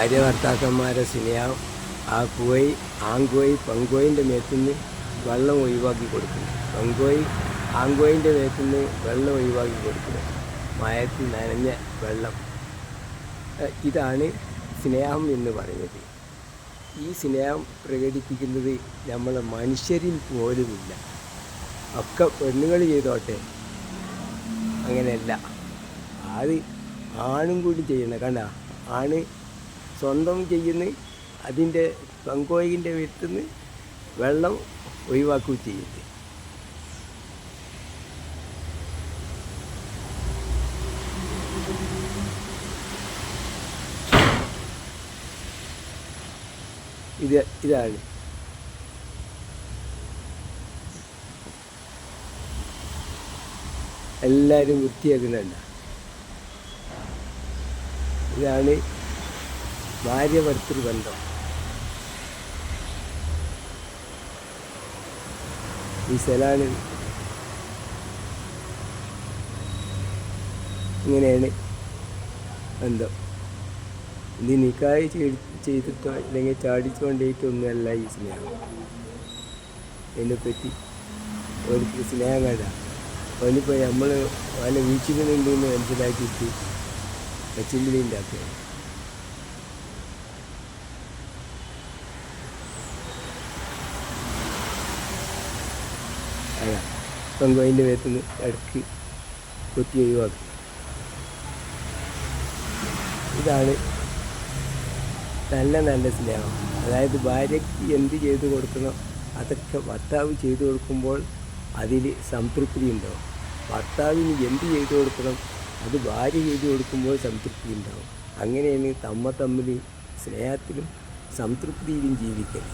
ഭാര്യ ഭർത്താക്കന്മാരെ സ്നേഹം ആ കോഴി ആൺകോഴി പെൺകോഴിൻ്റെ മേത്തുനിന്ന് വെള്ളം ഒഴിവാക്കി കൊടുക്കുന്നു. പെൺകോഴി ആൺകോഴിൻ്റെ മേത്തുനിന്ന് വെള്ളം ഒഴിവാക്കി കൊടുക്കുന്നു. മയത്തിൽ നനഞ്ഞ വെള്ളം. ഇതാണ് സ്നേഹം എന്ന് പറയുന്നത്. ഈ സ്നേഹം പ്രകടിപ്പിക്കുന്നത് നമ്മളെ മനുഷ്യരിൽ പോലുമില്ല. ഒക്കെ പെണ്ണുങ്ങൾ ചെയ്തോട്ടെ, അങ്ങനെയല്ല. അത് ആണും കൂടി ചെയ്യണം. കണ്ട, ആണ് സ്വന്തം ചെയ്യുന്ന അതിൻ്റെ പെങ്കോയിൻ്റെ വീട്ടിൽ വെള്ളം ഒഴിവാക്കുകയും ചെയ്യുന്നത്. ഇതാണ് എല്ലാവരും വൃത്തിയാക്കുന്നുണ്ട്. ഇതാണ് ഭാര്യ ഭർത്തൃ ബന്ധം. ഈ സ്ഥലമാണ്. ഇങ്ങനെയാണ് ബന്ധം. ഇത് നിക്കാഹ് ചെയ്തിട്ടോ അല്ലെങ്കിൽ ചാടിച്ചുകൊണ്ടേറ്റൊന്നുമല്ല ഈ സ്നേഹം. അതിനെപ്പറ്റി അവർക്ക് സ്നേഹം കണ്ട അവനിപ്പോൾ നമ്മൾ വല്ല വീക്ഷിക്കുന്നുണ്ടെന്ന് മനസ്സിലാക്കിയിട്ട് കച്ചിമ്പിളി ഉണ്ടാക്കുകയാണ്. അതാ പെങ്കോയിൻ്റെ മേത്തുനിന്ന് ഇടയ്ക്ക് കൊത്തി ഒഴിവാക്കി. ഇതാണ് നല്ല നല്ല സ്നേഹം. അതായത് ഭാര്യയ്ക്ക് എന്ത് ചെയ്തു കൊടുക്കണം അതൊക്കെ ഭർത്താവ് ചെയ്തു കൊടുക്കുമ്പോൾ അതിൽ സംതൃപ്തി ഉണ്ടാവും. ഭർത്താവിന് എന്ത് ചെയ്തു കൊടുക്കണം അത് ഭാര്യ ചെയ്തു കൊടുക്കുമ്പോൾ സംതൃപ്തി ഉണ്ടാവും. അങ്ങനെയാണ് തമ്മിൽ സ്നേഹത്തിലും സംതൃപ്തിയിലും ജീവിക്കൽ.